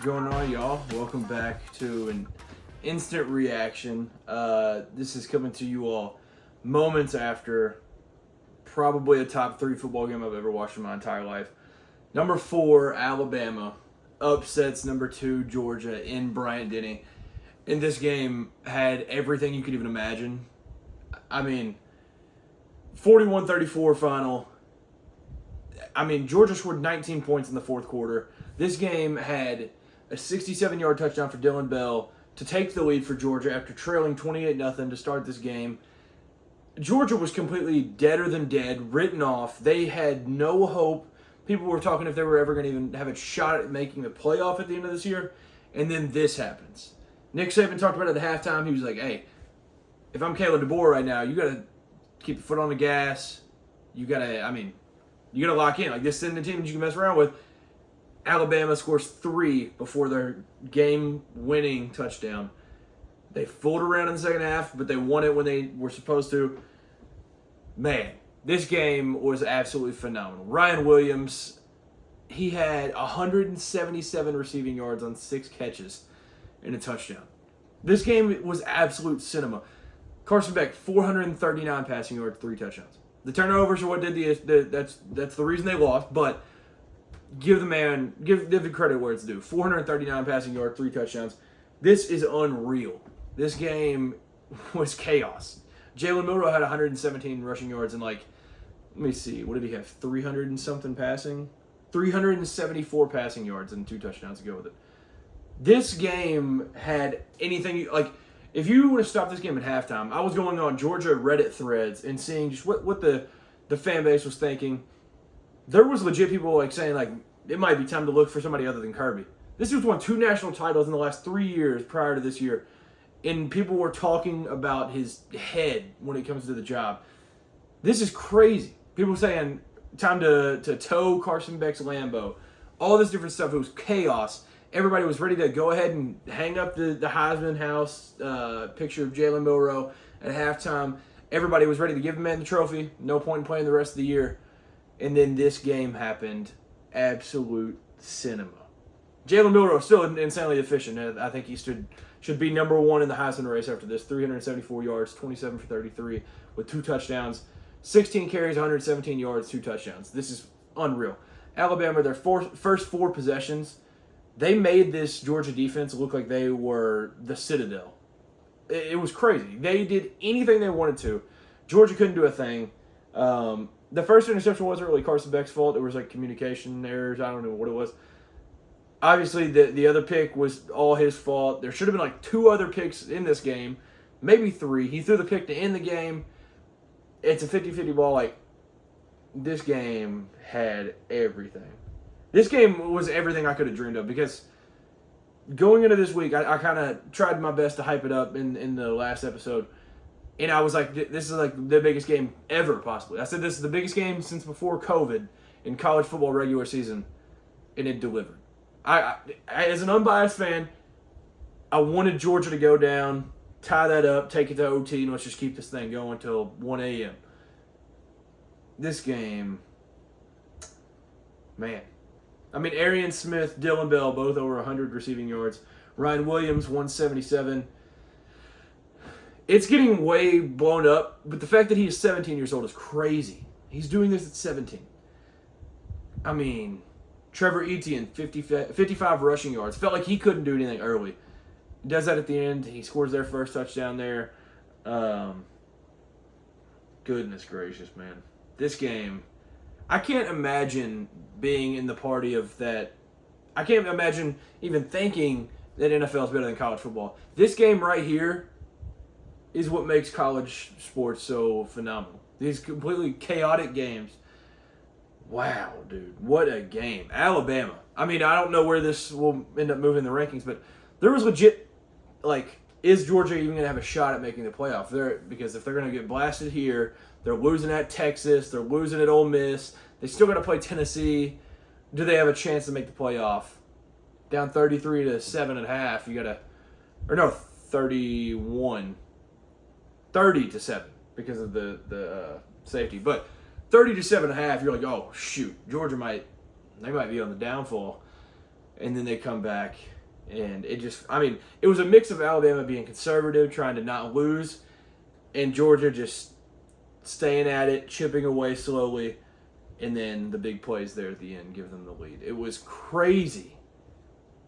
Going on, y'all? Welcome back to an instant reaction. This is coming to you all moments after probably a top 3 football game I've ever watched in my entire life. Number 4, Alabama upsets number 2, Georgia in Bryant-Denny. And this game had everything you could even imagine. I mean, 41-34 final. I mean, Georgia scored 19 points in the fourth quarter. This game had a 67-yard touchdown for Dylan Bell to take the lead for Georgia after trailing 28-0 to start this game. Georgia was completely deader than dead, written off. They had no hope. People were talking if they were ever going to even have a shot at making the playoff at the end of this year. And then this happens. Nick Saban talked about it at halftime. He was like, hey, if I'm Caleb DeBoer right now, you got to keep your foot on the gas. You got to lock in. Like, this isn't a team that you can mess around with. Alabama scores 3 before their game-winning touchdown. They fooled around in the second half, but they won it when they were supposed to. Man, this game was absolutely phenomenal. Ryan Williams, he had 177 receiving yards on 6 catches and a touchdown. This game was absolute cinema. Carson Beck, 439 passing yards, 3 touchdowns. The turnovers are what did that's the reason they lost, but give the credit where it's due. 439 passing yards, 3 touchdowns. This is unreal. This game was chaos. Jalen Milroe had 117 rushing yards and let me see, what did he have? 300 and something passing? 374 passing yards and 2 touchdowns to go with it. This game had anything, if you would have stopped this game at halftime, I was going on Georgia Reddit threads and seeing just what the fan base was thinking. There was legit people saying it might be time to look for somebody other than Kirby. This dude's won 2 national titles in the last 3 years prior to this year, and people were talking about his head when it comes to the job. This is crazy. People saying time to tow Carson Beck's Lambo. All this different stuff. It was chaos. Everybody was ready to go ahead and hang up the Heisman House picture of Jalen Milroe at halftime. Everybody was ready to give the man the trophy. No point in playing the rest of the year. And then this game happened. Absolute cinema. Jalen Milroe is still insanely efficient. I think he should be number 1 in the Heisman race after this. 374 yards, 27 for 33 with 2 touchdowns. 16 carries, 117 yards, 2 touchdowns. This is unreal. Alabama, their first 4 possessions, they made this Georgia defense look like they were the Citadel. It was crazy. They did anything they wanted to. Georgia couldn't do a thing. The first interception wasn't really Carson Beck's fault. It was communication errors. I don't know what it was. Obviously, the other pick was all his fault. There should have been 2 other picks in this game, maybe 3. He threw the pick to end the game. It's a 50-50 ball. This game had everything. This game was everything I could have dreamed of because going into this week, I kind of tried my best to hype it up in the last episode. And I was like, this is the biggest game ever, possibly. I said this is the biggest game since before COVID in college football regular season, and it delivered. I as an unbiased fan, I wanted Georgia to go down, tie that up, take it to OT, and let's just keep this thing going until 1 a.m. This game, man. Arian Smith, Dylan Bell, both over 100 receiving yards. Ryan Williams, 177. It's getting way blown up, but the fact that he is 17 years old is crazy. He's doing this at 17. Trevor Etienne, 55 rushing yards. Felt like he couldn't do anything early. He does that at the end. He scores their first touchdown there. Goodness gracious, man. This game, I can't imagine being in the party of that. I can't imagine even thinking that NFL is better than college football. This game right here is what makes college sports so phenomenal. These completely chaotic games. Wow, dude. What a game. Alabama. I don't know where this will end up moving the rankings, but there was legit, is Georgia even going to have a shot at making the playoff? Because if they're going to get blasted here, they're losing at Texas, they're losing at Ole Miss, they still got to play Tennessee. Do they have a chance to make the playoff? Down 33 to 7 at half, you got to, or no, 31. 30 to 7 because of the safety. But 30 to 7.5, you're like, oh shoot, Georgia might be on the downfall. And then they come back And it was a mix of Alabama being conservative, trying to not lose, and Georgia just staying at it, chipping away slowly, and then the big plays there at the end give them the lead. It was crazy.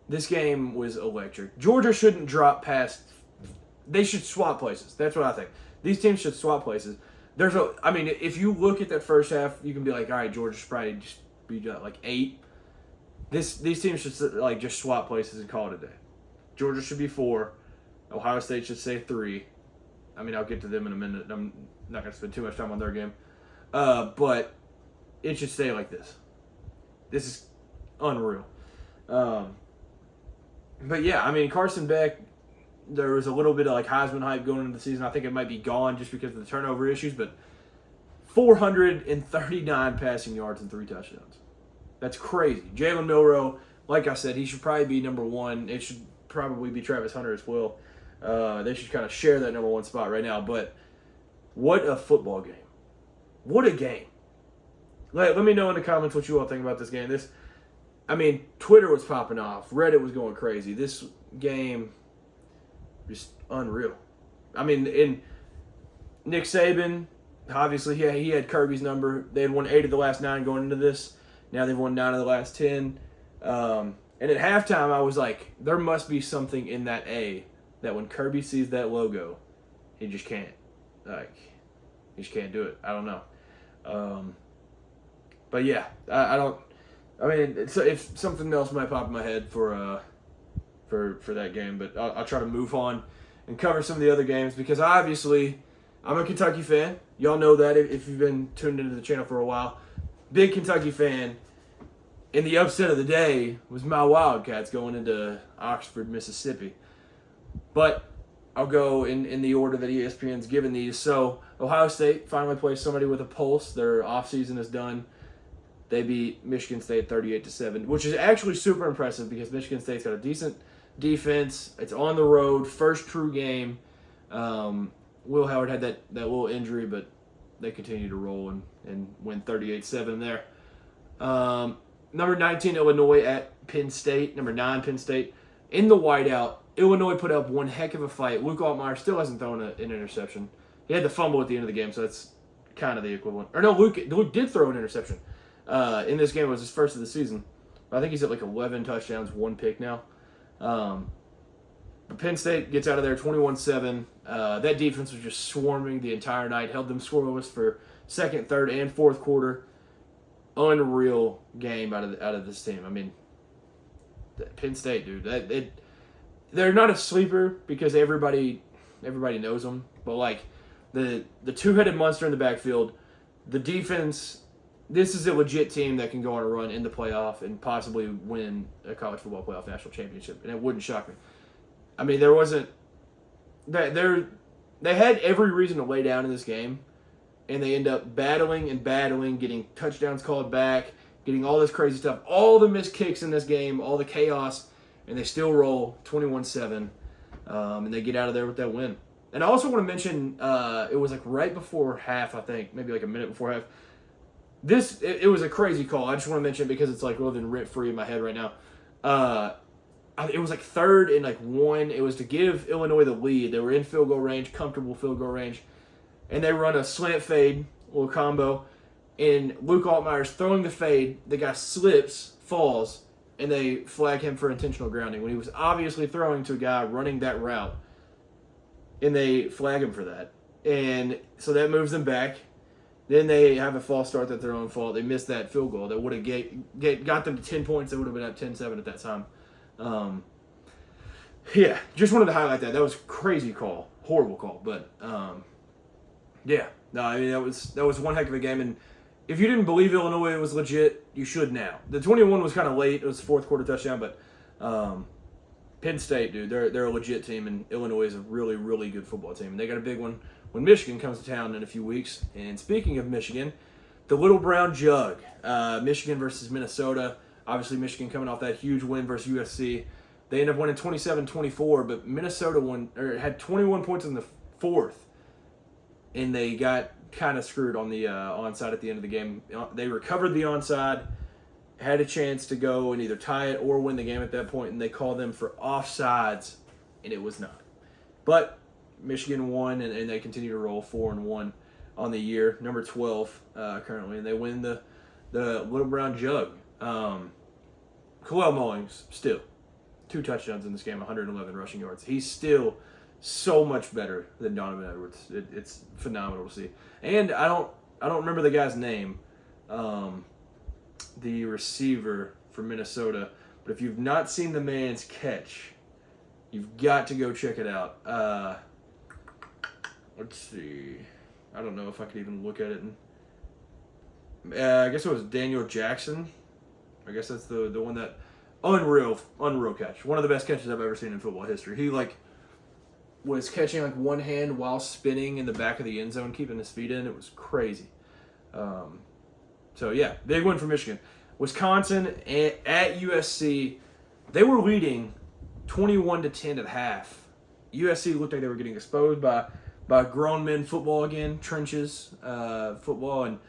This game was electric. Georgia shouldn't drop past. They should swap places. That's what I think. These teams should swap places. If you look at that first half, you can be like, all right, Georgia should probably just be like 8. These teams should like just swap places and call it a day. Georgia should be 4. Ohio State should say 3. I'll get to them in a minute. I'm not going to spend too much time on their game. But it should stay like this. This is unreal. But yeah, Carson Beck, there was a little bit of like Heisman hype going into the season. I think it might be gone just because of the turnover issues, but 439 passing yards and 3 touchdowns. That's crazy. Jalen Milroe, like I said, he should probably be number 1. It should probably be Travis Hunter as well. They should kind of share that number 1 spot right now. But what a football game. What a game. Let me know in the comments what you all think about this game. Twitter was popping off. Reddit was going crazy. This game, just unreal. In Nick Saban, obviously he had Kirby's number. They had won 8 of the last 9 going into this. Now they've won 9 of the last 10. And at halftime, I was like, there must be something in that A that when Kirby sees that logo, he just can't. He just can't do it. I don't know. But yeah, I don't. If something else might pop in my head for that game, but I'll try to move on and cover some of the other games because obviously I'm a Kentucky fan. Y'all know that if you've been tuned into the channel for a while. Big Kentucky fan. And the upset of the day was my Wildcats going into Oxford, Mississippi. But I'll go in the order that ESPN's given these. So Ohio State finally plays somebody with a pulse. Their offseason is done. They beat Michigan State 38-7, which is actually super impressive because Michigan State's got a decent defense. It's on the road, first true game. Will Howard had that little injury, but they continue to roll and win 38-7 there. Number 19, Illinois at Penn State. Number 9, Penn State. In the whiteout, Illinois put up one heck of a fight. Luke Altmaier still hasn't thrown an interception. He had the fumble at the end of the game, so that's kind of the equivalent. Or no, Luke did throw an interception. In this game, it was his first of the season. I think he's at like 11 touchdowns, 1 pick now. But Penn State gets out of there 21-7. That defense was just swarming the entire night, held them scoreless for second, third, and fourth quarter. Unreal game out of this team. Penn State, dude, they're not a sleeper because everybody knows them. But like the two-headed monster in the backfield, the defense. This is a legit team that can go on a run in the playoff and possibly win a college football playoff national championship, and it wouldn't shock me. There wasn't that they had every reason to lay down in this game, and they end up battling, getting touchdowns called back, getting all this crazy stuff, all the missed kicks in this game, all the chaos, and they still roll 21-7, and they get out of there with that win. And I also want to mention it was like right before half, I think, maybe like a minute before half. It was a crazy call. I just want to mention it because it's like living rent-free in my head right now. It was like 3rd and like 1. It was to give Illinois the lead. They were in field goal range, comfortable field goal range. And they run a slant fade, little combo. And Luke Altmaier's throwing the fade. The guy slips, falls, and they flag him for intentional grounding when he was obviously throwing to a guy running that route. And they flag him for that. And so that moves them back. Then they have a false start that's their own fault. They missed that field goal that would have got them to 10 points. They would have been at 10-7 at that time. Yeah, just wanted to highlight that. That was a crazy call. Horrible call. But, yeah. No, that was one heck of a game. And if you didn't believe Illinois was legit, you should now. The 21 was kind of late. It was a fourth quarter touchdown. But Penn State, dude, they're a legit team. And Illinois is a really, really good football team. And they got a big one when Michigan comes to town in a few weeks. And speaking of Michigan, the Little Brown Jug, Michigan versus Minnesota. Obviously, Michigan coming off that huge win versus USC. They ended up winning 27-24, but Minnesota had 21 points in the fourth, and they got kind of screwed on the onside at the end of the game. They recovered the onside, had a chance to go and either tie it or win the game at that point, and they called them for offsides, and it was not. But Michigan won, and they continue to roll 4-1 on the year, number 12 currently, and they win the Little Brown Jug. Khalil Mullings, still, 2 touchdowns in this game, 111 rushing yards. He's still so much better than Donovan Edwards. It's phenomenal to see. And I don't remember the guy's name, the receiver from Minnesota, but if you've not seen the man's catch, you've got to go check it out. Let's see. I don't know if I could even look at it. I guess it was Daniel Jackson. I guess that's the one that unreal catch. One of the best catches I've ever seen in football history. He was catching one hand while spinning in the back of the end zone, keeping his feet in. It was crazy. So yeah, big win for Michigan. Wisconsin at USC, they were leading 21-10 at half. USC looked like they were getting exposed by grown men football again, trenches football, and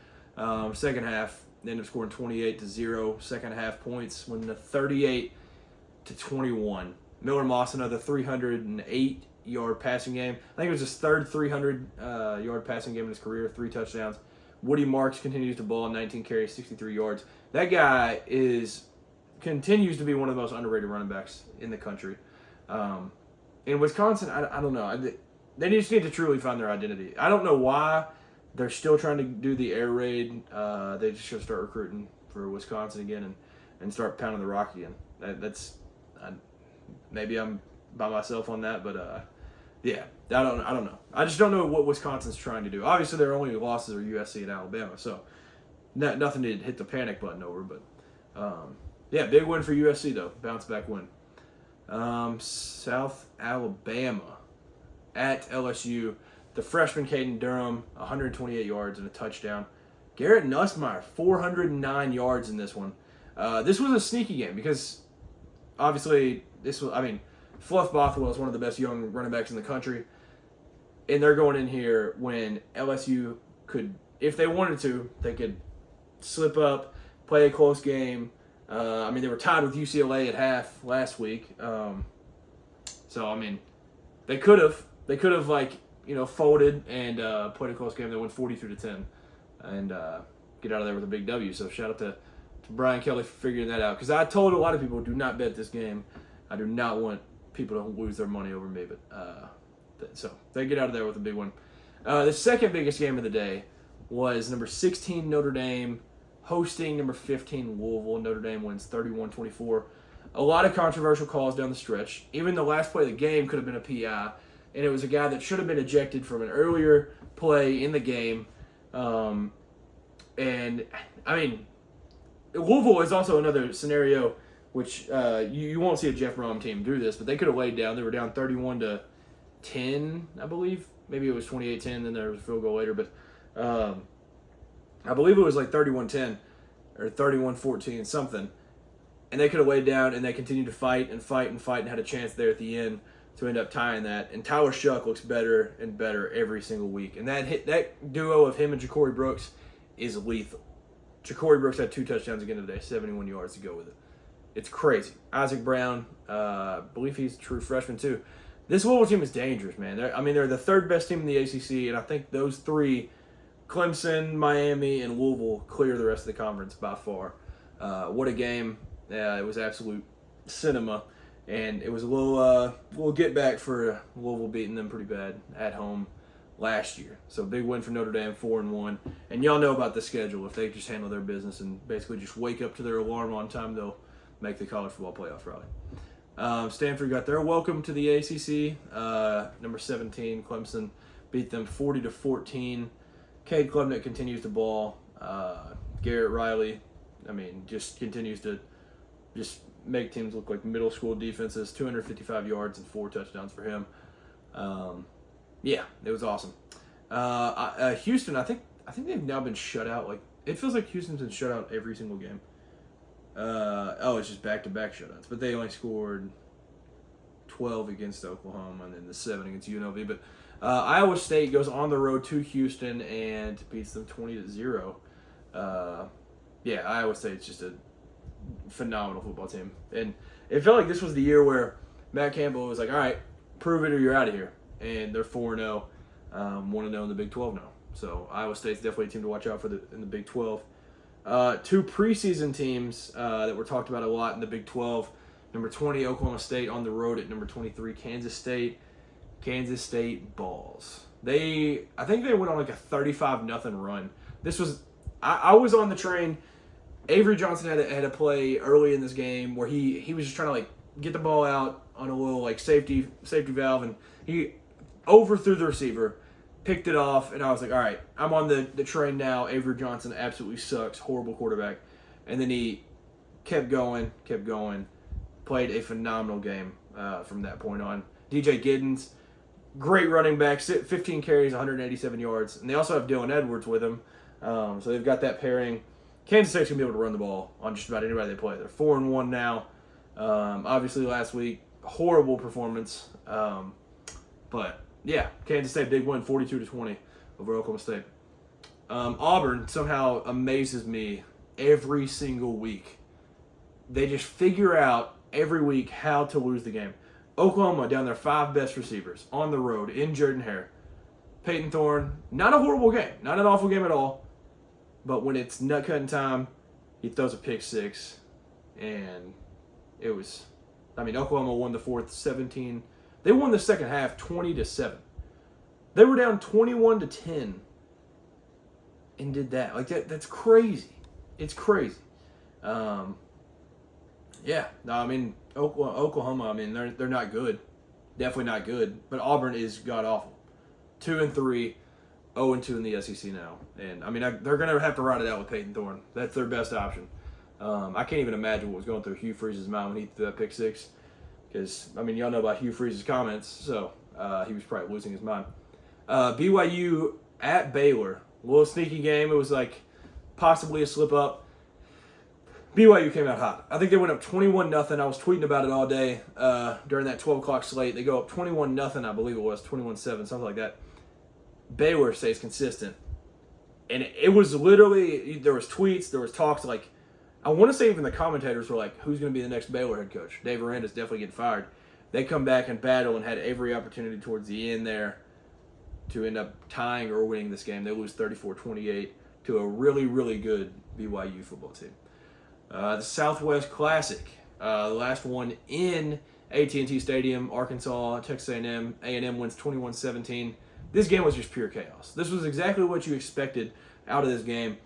second half they ended up scoring 28-0 second half points, winning the 38-21. Miller Moss, another 308-yard passing game. I think it was his third 300-yard passing game in his career, 3 touchdowns. Woody Marks continues to ball, 19 carries, 63 yards. That guy continues to be one of the most underrated running backs in the country. In Wisconsin, I don't know. They just need to truly find their identity. I don't know why they're still trying to do the air raid. They just should start recruiting for Wisconsin again and start pounding the rock again. Maybe I'm by myself on that, but yeah, I don't know. I just don't know what Wisconsin's trying to do. Obviously, their only losses are USC and Alabama, so nothing to hit the panic button over. But yeah, big win for USC though, bounce back win. South Alabama at LSU. The freshman Caden Durham, 128 yards and a touchdown. Garrett Nussmeier, 409 yards in this one. This was a sneaky game because obviously Fluff Bothwell is one of the best young running backs in the country. And they're going in here when LSU could, if they wanted to, they could slip up, play a close game. They were tied with UCLA at half last week. They could have folded and played a close game. They won 43-10 and get out of there with a big W. So shout out to Brian Kelly for figuring that out. Because I told a lot of people, do not bet this game. I do not want people to lose their money over me. But so they get out of there with a big one. The second biggest game of the day was number 16 Notre Dame hosting number 15 Louisville. Notre Dame wins 31-24. A lot of controversial calls down the stretch. Even the last play of the game could have been a PI. And it was a guy that should have been ejected from an earlier play in the game. Louisville is also another scenario which you won't see a Jeff Brom team do this, but they could have laid down. They were down 31-10, I believe. Maybe it was 28-10, then there was a field goal later. But I believe it was 31-10 or 31-14, something. And they could have laid down, and they continued to fight and had a chance there at the end to end up tying that. And Tyler Shuck looks better and better every single week. And that duo of him and Ja'Cory Brooks is lethal. Ja'Cory Brooks had 2 touchdowns again today, 71 yards to go with it. It's crazy. Isaac Brown, I believe he's a true freshman too. This Louisville team is dangerous, man. They're the 3rd best team in the ACC, and I think those 3, Clemson, Miami, and Louisville, clear the rest of the conference by far. What a game. It was absolute cinema. And it was a little get back for Louisville beating them pretty bad at home last year. So big win for Notre Dame, 4-1. And y'all know about the schedule. If they just handle their business and basically just wake up to their alarm on time, they'll make the college football playoff rally. Stanford got their welcome to the ACC. Number 17, Clemson beat them 40-14. Cade Klubnik continues to ball. Garrett Riley, just continues to just make teams look like middle school defenses. 255 yards and 4 touchdowns for him. Yeah, it was awesome. Houston, I think they've now been shut out. It feels like Houston's been shut out every single game. It's just back-to-back shutouts. But they only scored 12 against Oklahoma and then the 7 against UNLV. But Iowa State goes on the road to Houston and beats them 20-0. Iowa State's just phenomenal football team. And it felt like this was the year where Matt Campbell was like, all right, prove it or you're out of here. And they're 4-0, 1-0 in the Big 12 now. So Iowa State's definitely a team to watch out for in the Big 12. Two preseason teams that were talked about a lot in the Big 12. Number 20, Oklahoma State on the road at number 23, Kansas State. Kansas State balls. I think they went on like a 35-0 run. This was, I was on the train. Avery Johnson had a play early in this game where he was just trying to like get the ball out on a little like safety valve, and he overthrew the receiver, picked it off, and I was like, all right, I'm on the train now. Avery Johnson absolutely sucks, horrible quarterback. And then he kept going, played a phenomenal game from that point on. DJ Giddens, great running back, 15 carries, 187 yards. And they also have Dylan Edwards with him. So they've got that pairing. Kansas State's going to be able to run the ball on just about anybody they play. They're 4-1 now. Obviously last week, horrible performance. But yeah, Kansas State, big win, 42-20 over Oklahoma State. Auburn somehow amazes me every single week. They just figure out every week how to lose the game. Oklahoma down their 5 best receivers on the road in Jordan-Hare. Peyton Thorne, not a horrible game, not an awful game at all. But when it's nut-cutting time, he throws a pick 6. And it was, Oklahoma won the fourth 17. They won the second half 20-7. They were down 21-10 and did that. Like that's crazy. It's crazy. Oklahoma, they're not good. Definitely not good. But Auburn is god-awful. 2-3, 0-2 in the SEC now. And, they're going to have to ride it out with Peyton Thorne. That's their best option. I can't even imagine what was going through Hugh Freeze's mind when he threw that pick 6. Because, y'all know about Hugh Freeze's comments, so he was probably losing his mind. BYU at Baylor. A little sneaky game. It was like possibly a slip-up. BYU came out hot. I think they went up 21-0. I was tweeting about it all day during that 12 o'clock slate. They go up 21-0, I believe it was, 21-7, something like that. Baylor stays consistent. And it was literally, there was tweets, there was talks, like, I want to say even the commentators were like, who's going to be the next Baylor head coach? Dave Aranda's definitely getting fired. They come back and battle and had every opportunity towards the end there to end up tying or winning this game. They lose 34-28 to a really, really good BYU football team. The Southwest Classic, the last one in AT&T Stadium, Arkansas, Texas A&M. A&M wins 21-17. This game was just pure chaos. This was exactly what you expected out of this game.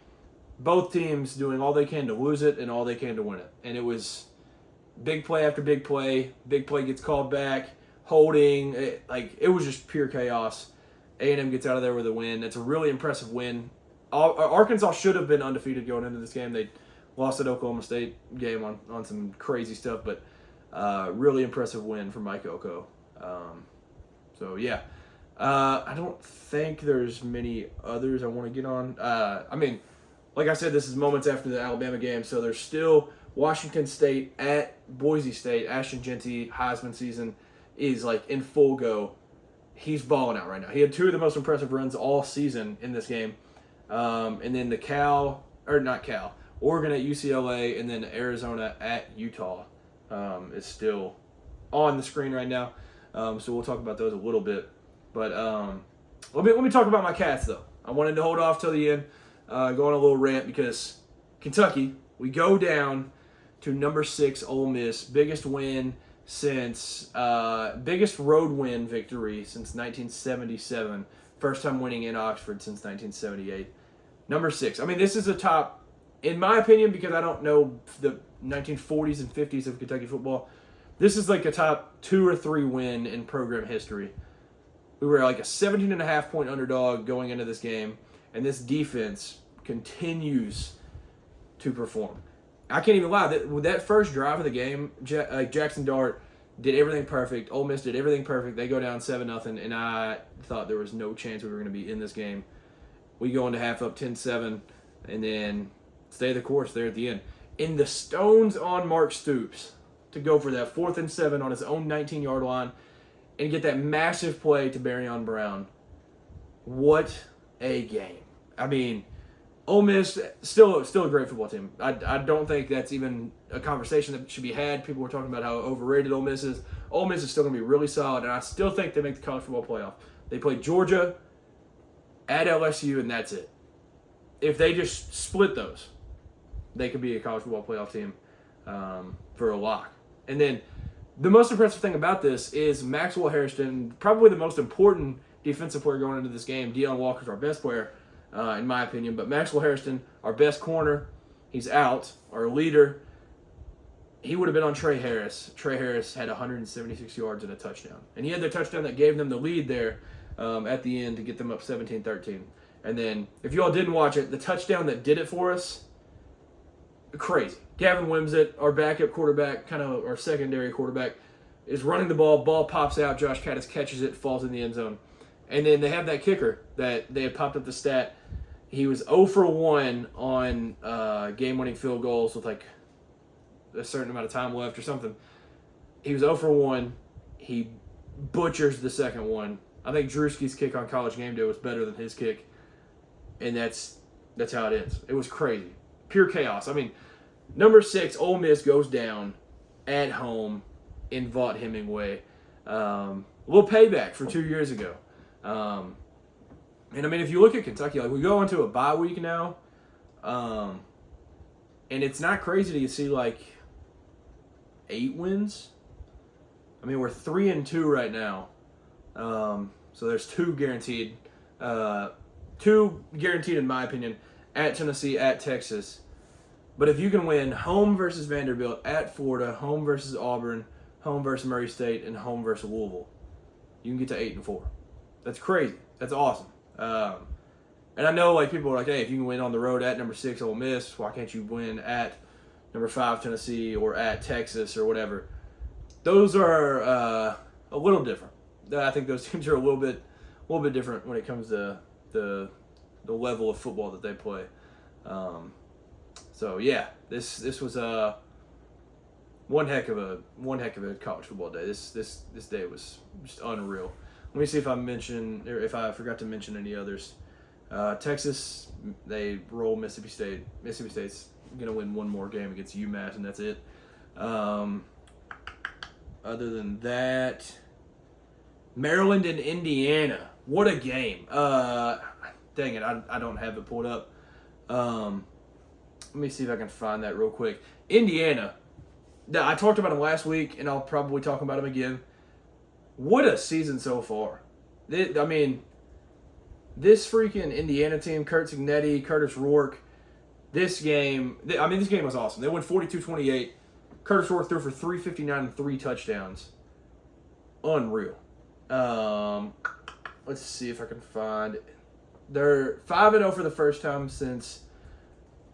Both teams doing all they can to lose it and all they can to win it. And it was big play after big play. Big play gets called back, holding. It was just pure chaos. A&M gets out of there with a win. It's a really impressive win. Arkansas should have been undefeated going into this game. They lost that Oklahoma State game on some crazy stuff, but really impressive win for Mike Elko. I don't think there's many others I want to get on. Like I said, this is moments after the Alabama game, so there's still Washington State at Boise State. Ashton Jeanty, Heisman season, is like in full go. He's balling out right now. He had 2 of the most impressive runs all season in this game. And then Oregon at UCLA, and then Arizona at Utah is still on the screen right now. So we'll talk about those a little bit. But let me talk about my Cats, though. I wanted to hold off till the end, go on a little rant, because Kentucky, we go down to number 6 Ole Miss, biggest road win victory since 1977, first time winning in Oxford since 1978. Number 6. This is a top, in my opinion, because I don't know the 1940s and 50s of Kentucky football, this is like a top 2 or 3 win in program history. We were like a 17.5-point underdog going into this game, and this defense continues to perform. I can't even lie. With that first drive of the game, Jackson Dart did everything perfect. Ole Miss did everything perfect. They go down 7-0, and I thought there was no chance we were going to be in this game. We go into half up 10-7, and then stay the course there at the end. In the stones on Mark Stoops to go for that 4th and 7 on his own 19-yard line and get that massive play to Barryon Brown. What a game. Ole Miss, still a great football team. I don't think that's even a conversation that should be had. People were talking about how overrated Ole Miss is. Ole Miss is still going to be really solid, and I still think they make the college football playoff. They play Georgia, at LSU, and that's it. If they just split those, they could be a college football playoff team for a lock. And then the most impressive thing about this is Maxwell Harrison, probably the most important defensive player going into this game. Deion Walker's our best player, in my opinion. But Maxwell Harrison, our best corner, he's out. Our leader, he would have been on Trey Harris. Trey Harris had 176 yards and a touchdown. And he had the touchdown that gave them the lead there at the end to get them up 17-13. And then, if you all didn't watch it, the touchdown that did it for us, crazy. Gavin Wimsatt, our backup quarterback, kind of our secondary quarterback, is running the ball pops out, Josh Caddis catches it, falls in the end zone. And then they have that kicker that they had popped up the stat. He was 0 for 1 on game-winning field goals with like a certain amount of time left or something. He was 0 for 1. He butchers the second one. I think Drewski's kick on College Game Day was better than his kick. And that's how it ends. It was crazy. Pure chaos. I mean, number 6, Ole Miss goes down at home in Vaught Hemingway. A little payback from 2 years ago. And I mean, if you look at Kentucky, like we go into a bye week now, and it's not crazy to see like 8 wins. I mean, we're 3-2 right now. So there's 2 guaranteed. 2 guaranteed, in my opinion, at Tennessee, at Texas. But if you can win home versus Vanderbilt, at Florida, home versus Auburn, home versus Murray State, and home versus Louisville, you can get to 8-4. That's crazy. That's awesome. And I know like people are like, hey, if you can win on the road at number 6 Ole Miss, why can't you win at number 5 Tennessee or at Texas or whatever? Those are a little different. I think those teams are a little bit different when it comes to the level of football that they play. So yeah, this was one heck of a college football day. This day was just unreal. Let me see if I forgot to mention any others. Texas, they roll Mississippi State. Mississippi State's gonna win one more game against UMass, and that's it. Other than that, Maryland and Indiana. What a game. Dang it, I don't have it pulled up. Let me see if I can find that real quick. Indiana. I talked about them last week, and I'll probably talk about them again. What a season so far. I mean, this freaking Indiana team, Kurt Signetti, Curtis Rourke, this game was awesome. They won 42-28. Curtis Rourke threw for 359 and 3 touchdowns. Unreal. Let's see if I can find it. They're 5-0 for the first time since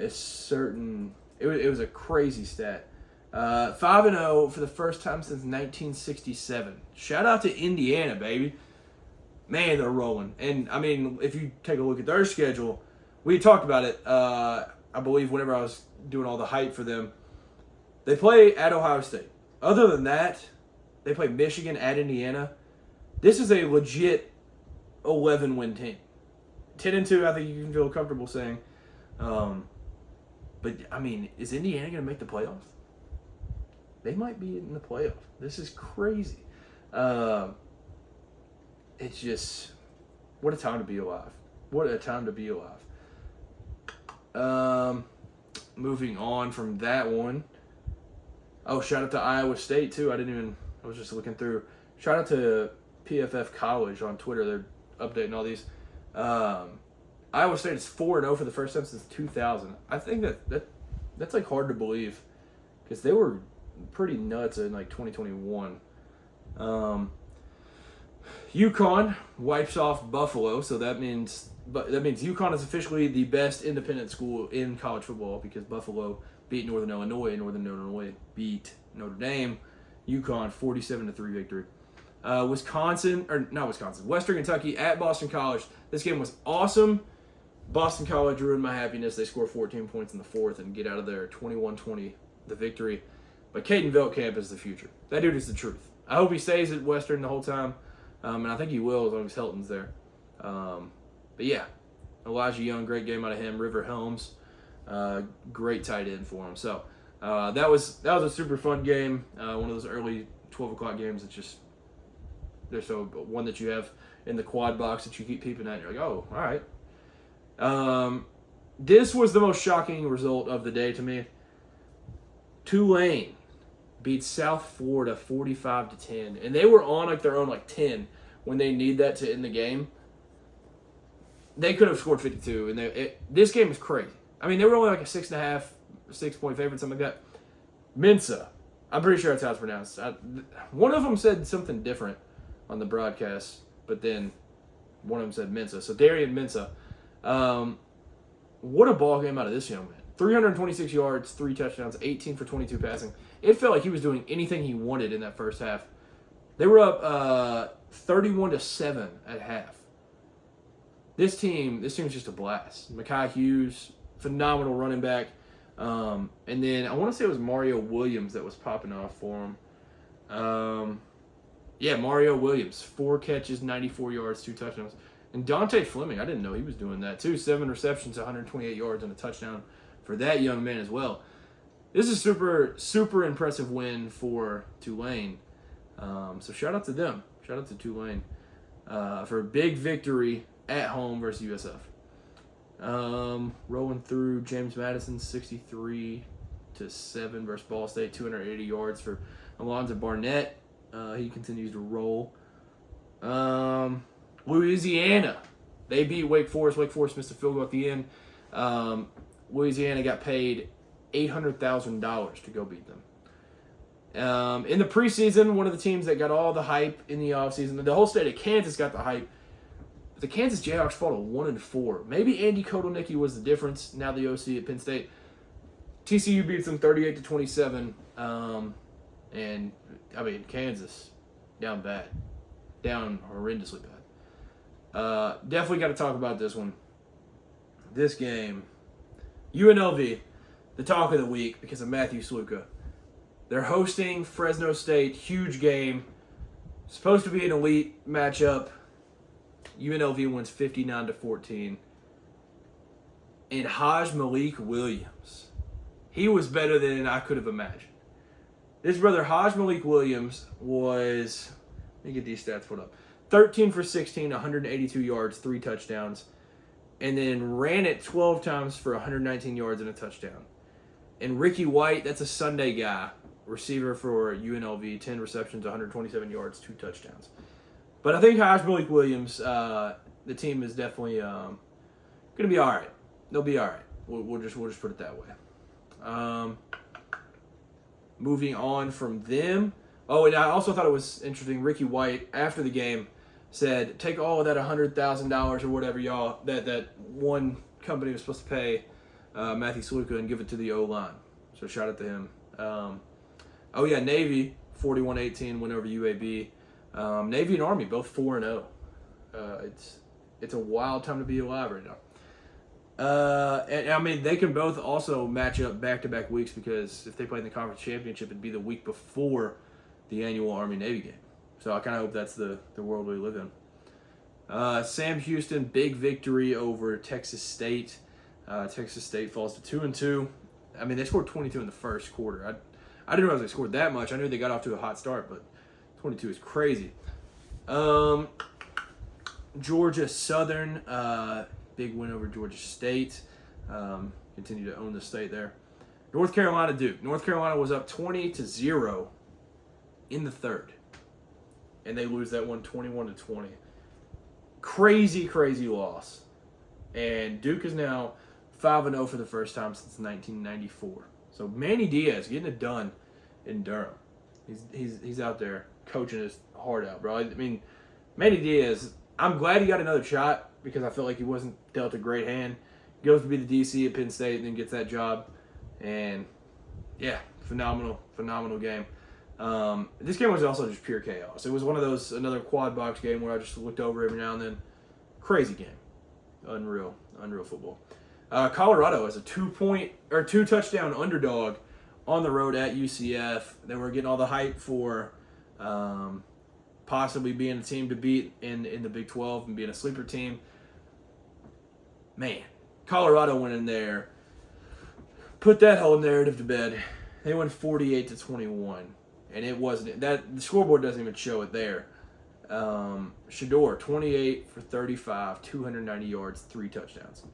a certain... It was a crazy stat. 5-0 for the first time since 1967. Shout out to Indiana, baby. Man, they're rolling. And, I mean, if you take a look at their schedule, we talked about it, I believe, whenever I was doing all the hype for them. They play at Ohio State. Other than that, they play Michigan at Indiana. This is a legit 11-win team. 10-2, I think you can feel comfortable saying. But, I mean, is Indiana going to make the playoffs? They might be in the playoffs. This is crazy. It's just, what a time to be alive. What a time to be alive. Moving on from that one. Oh, shout out to Iowa State, too. I was just looking through. Shout out to PFF College on Twitter. They're updating all these. Iowa State is 4-0 for the first time since 2000. I think that's like hard to believe because they were pretty nuts in like 2021. UConn wipes off Buffalo, so that means UConn is officially the best independent school in college football because Buffalo beat Northern Illinois, and Northern Illinois beat Notre Dame. UConn 47-3 victory. Western Kentucky at Boston College. This game was awesome. Boston College ruined my happiness. They score 14 points in the fourth and get out of there 21-20 the victory. But Caden Veltkamp is the future. That dude is the truth. I hope he stays at Western the whole time. And I think he will as long as Helton's there. But yeah, Elijah Young, great game out of him. River Helms, great tight end for him. So that was a super fun game. One of those early 12 o'clock games that just there's one that you have in the quad box that you keep peeping at. And you're like, oh, all right. This was the most shocking result of the day to me. Tulane beats South Florida 45-10, and they were on like their own 10 when they need that to end the game. They could have scored 52, and this game is crazy. I mean, they were only like a 6.5, 6-point favorite, something like that. Mensa, I'm pretty sure that's how it's pronounced. One of them said something different on the broadcast, but then one of them said Mensa. So Darian Mensa, what a ball game out of this young man. 326 yards, 3 touchdowns, 18 for 22 passing. It felt like he was doing anything he wanted in that first half. They were up 31-7 at half. This team's just a blast. Mekhi Hughes, phenomenal running back. And then I want to say it was Mario Williams that was popping off for him. Mario Williams, 4 catches, 94 yards, 2 touchdowns. And Dante Fleming, I didn't know he was doing that too. 7 receptions, 128 yards, and a touchdown for that young man as well. This is a super, super impressive win for Tulane. So shout out to them. Shout out to Tulane for a big victory at home versus USF. Rolling through James Madison, 63-7 versus Ball State, 280 yards for Alonzo Barnett. He continues to roll. Louisiana, they beat Wake Forest. Wake Forest missed a field goal at the end. Louisiana got paid $800,000 to go beat them. In the preseason, one of the teams that got all the hype in the offseason, the whole state of Kansas got the hype. But the Kansas Jayhawks fought a 1-4. Maybe Andy Kotelnicki was the difference. Now the OC at Penn State. TCU beats them 38-27. And I mean Kansas down bad, down horrendously bad. Definitely got to talk about this one. This game, UNLV, the talk of the week because of Matthew Sluka. They're hosting Fresno State, huge game. Supposed to be an elite matchup. UNLV wins 59-14. And Haj Malik Williams, he was better than I could have imagined. This brother, Haj Malik Williams, was, let me get these stats put up, 13 for 16, 182 yards, 3 touchdowns, and then ran it 12 times for 119 yards and a touchdown. And Ricky White, that's a Sunday guy, receiver for UNLV, 10 receptions, 127 yards, 2 touchdowns. But I think Haj Malik Williams, the team is definitely going to be all right. They'll be all right. We'll just put it that way. Moving on from them. Oh, and I also thought it was interesting. Ricky White, after the game, said, take all of that $100,000 or whatever y'all that one company was supposed to pay Matthew Sluka and give it to the O-line. So shout out to him. Navy, 41-18, win over UAB. Navy and Army, both 4-0. It's a wild time to be alive right now. And I mean, they can both also match up back-to-back weeks because if they play in the conference championship, it'd be the week before the annual Army-Navy game. So I kind of hope that's the world we live in. Sam Houston, big victory over Texas State. Texas State falls to 2-2. I mean, they scored 22 in the first quarter. I didn't realize they scored that much. I knew they got off to a hot start, but 22 is crazy. Georgia Southern, big win over Georgia State. Continue to own the state there. North Carolina Duke. North Carolina was up 20-0 in the third. And they lose that one 21-20. Crazy, crazy loss. And Duke is now 5-0 for the first time since 1994. So Manny Diaz getting it done in Durham. He's out there coaching his heart out, bro. I mean, Manny Diaz, I'm glad he got another shot because I felt like he wasn't dealt a great hand. Goes to be the DC at Penn State and then gets that job. And, yeah, phenomenal game. This game was also just pure chaos. It was one of those, another quad box game where I just looked over every now and then. Crazy game. Unreal football. Colorado is a 2 touchdown underdog on the road at UCF. They were getting all the hype for possibly being a team to beat in the Big 12 and being a sleeper team. man, Colorado went in there, put that whole narrative to bed. They went 48-21, and it wasn't that the scoreboard doesn't even show it there. Shedeur, 28 for 35, 290 yards, 3 touchdowns.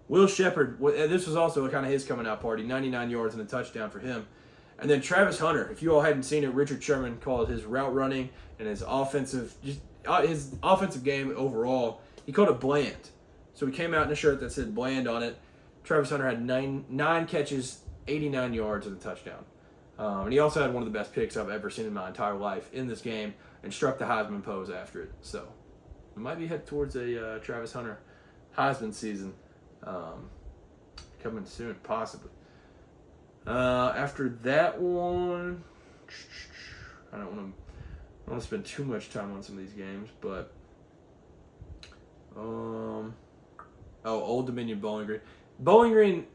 Will Shepard, this was also kind of his coming out party, 99 yards and a touchdown for him. And then Travis Hunter, if you all hadn't seen it, Richard Sherman called his route running and his offensive game overall. He called it bland. So he came out in a shirt that said bland on it. Travis Hunter had nine catches, 89 yards, and a touchdown. And he also had one of the best picks I've ever seen in my entire life in this game and struck the Heisman pose after it. So we might be headed towards a Travis Hunter Heisman season coming soon, possibly. After that one, I don't want to spend too much time on some of these games, but Old Dominion Bowling Green. Bowling Green,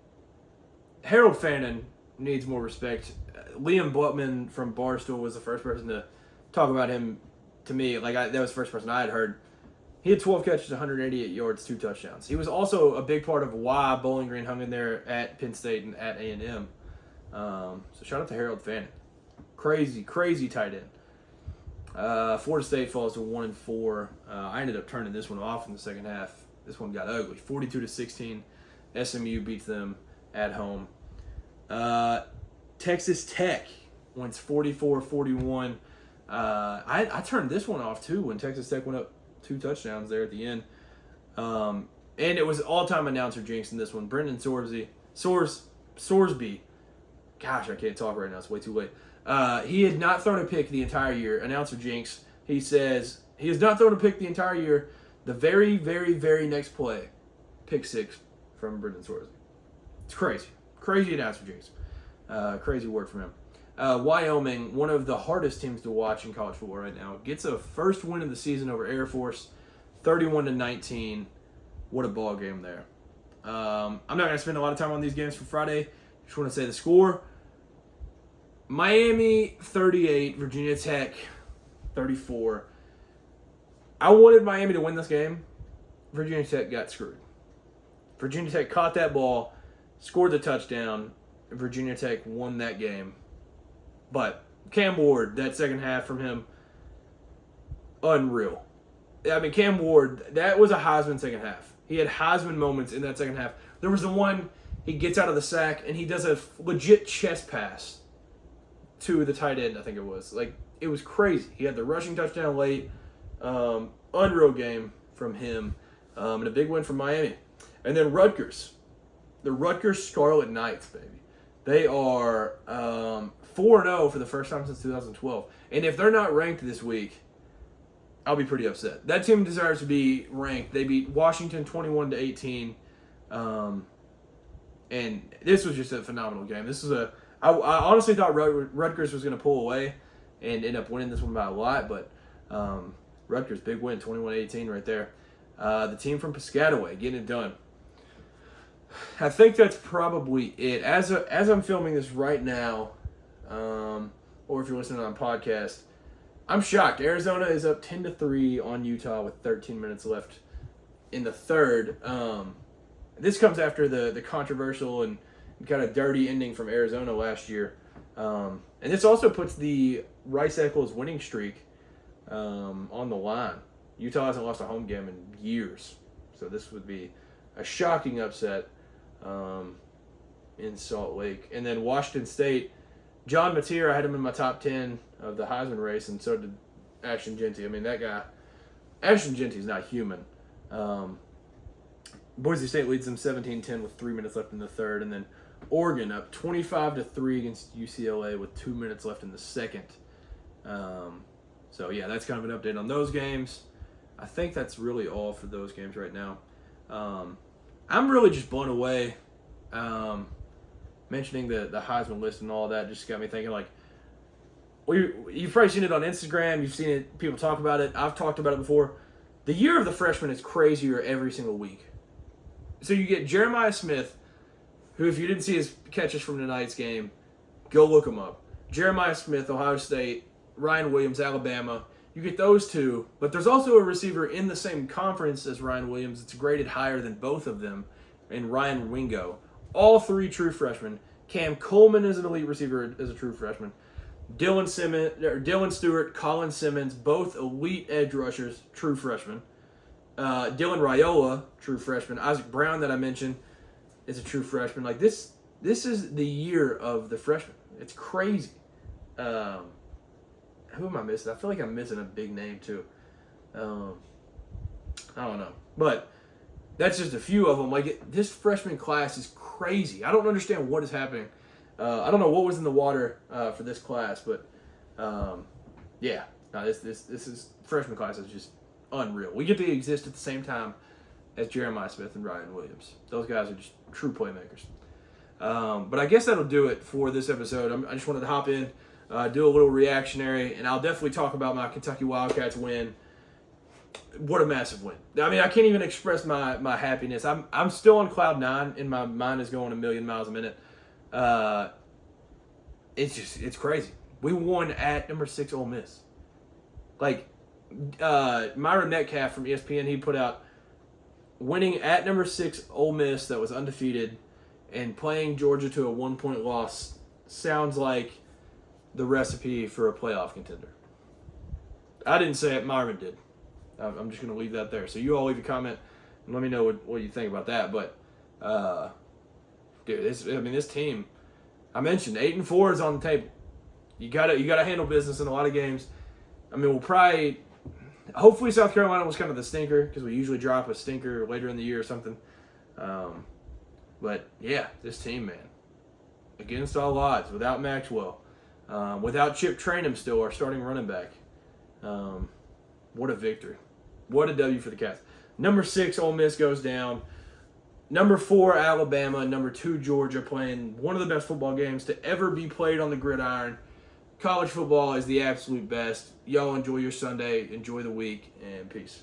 Harold Fannin needs more respect. Liam Blutman from Barstool was the first person to talk about him to me. That was the first person I had heard. He had 12 catches, 188 yards, 2 touchdowns. He was also a big part of why Bowling Green hung in there at Penn State and at A&M. So shout out to Harold Fannin. Crazy tight end. Florida State falls to 1-4. I ended up turning this one off in the second half. This one got ugly. 42-16. SMU beats them at home. Texas Tech wins 44-41. I turned this one off too when Texas Tech went up 2 touchdowns there at the end. And it was all-time announcer jinx in this one. Brendan Sorsby. Gosh, I can't talk right now. It's way too late. He had not thrown a pick the entire year. Announcer jinx. He says he has not thrown a pick the entire year. The very, very, very next play, pick 6 from Brendan Sorsby. It's crazy. Crazy announcer jinx. Crazy word from him. Wyoming, one of the hardest teams to watch in college football right now, gets a first win of the season over Air Force, 31-19. What a ball game there. I'm not going to spend a lot of time on these games for Friday. Just want to say the score. Miami 38, Virginia Tech 34. I wanted Miami to win this game. Virginia Tech got screwed. Virginia Tech caught that ball, scored the touchdown. Virginia Tech won that game. But Cam Ward, that second half from him, unreal. I mean, Cam Ward, that was a Heisman second half. He had Heisman moments in that second half. There was the one, he gets out of the sack, and he does a legit chest pass to the tight end, I think it was. It was crazy. He had the rushing touchdown late. Unreal game from him. And a big win from Miami. And then Rutgers. The Rutgers Scarlet Knights, baby. They are 4-0 for the first time since 2012. And if they're not ranked this week, I'll be pretty upset. That team deserves to be ranked. They beat Washington 21-18. And this was just a phenomenal game. I honestly thought Rutgers was going to pull away and end up winning this one by a lot, but Rutgers, big win, 21-18 right there. The team from Piscataway getting it done. I think that's probably it. As I'm filming this right now, or if you're listening on podcast, I'm shocked. Arizona is up 10-3 on Utah with 13 minutes left in the third. This comes after the controversial and kind of dirty ending from Arizona last year. And this also puts the Rice Eccles winning streak on the line. Utah hasn't lost a home game in years. So this would be a shocking upset in Salt Lake. And then Washington State, John Mateer, I had him in my top 10 of the Heisman race, and so did Ashton Jeanty. I mean, that guy, Ashton Jeanty's not human. Boise State leads them 17-10 with 3 minutes left in the third, and then Oregon up 25-3 against UCLA with 2 minutes left in the second. So yeah, that's kind of an update on those games. I think that's really all for those games right now. I'm really just blown away. Mentioning the Heisman list and all that just got me thinking, you've probably seen it on Instagram. You've seen it, people talk about it. I've talked about it before. The year of the freshman is crazier every single week. So you get Jeremiah Smith, who, if you didn't see his catches from tonight's game, go look him up. Jeremiah Smith, Ohio State. Ryan Williams, Alabama. You get those two, but there's also a receiver in the same conference as Ryan Williams that's graded higher than both of them, and Ryan Wingo. All three true freshmen. Cam Coleman is an elite receiver as a true freshman. Dylan Stewart, Colin Simmons, both elite edge rushers, true freshmen. Dylan Raiola, true freshman. Isaac Brown, that I mentioned, is a true freshman. Like this is the year of the freshmen. It's crazy. Who am I missing? I feel like I'm missing a big name too. I don't know, but that's just a few of them. Like this freshman class is crazy. I don't understand what is happening. I don't know what was in the water for this class, but this is freshman class is just unreal. We get to exist at the same time as Jeremiah Smith and Ryan Williams. Those guys are just true playmakers. But I guess that'll do it for this episode. I just wanted to hop in, do a little reactionary, and I'll definitely talk about my Kentucky Wildcats win. What a massive win. I mean, I can't even express my happiness. I'm still on cloud nine, and my mind is going a million miles a minute. It's crazy. We won at number 6 Ole Miss. Like, Myron Metcalf from ESPN, he put out winning at number 6 Ole Miss that was undefeated and playing Georgia to a 1-point loss sounds like the recipe for a playoff contender. I didn't say it, Myron did. I'm just going to leave that there. So you all leave a comment and let me know what you think about that. But, dude, this team, I mentioned 8-4 is on the table. You gotta handle business in a lot of games. I mean, hopefully South Carolina was kind of the stinker because we usually drop a stinker later in the year or something. But yeah, this team, man, against all odds, without Maxwell, without Chip Trainum still, our starting running back. What a victory. What a W for the Cats. Number 6, Ole Miss goes down. Number 4, Alabama. Number 2, Georgia, playing one of the best football games to ever be played on the gridiron. College football is the absolute best. Y'all enjoy your Sunday. Enjoy the week. And peace.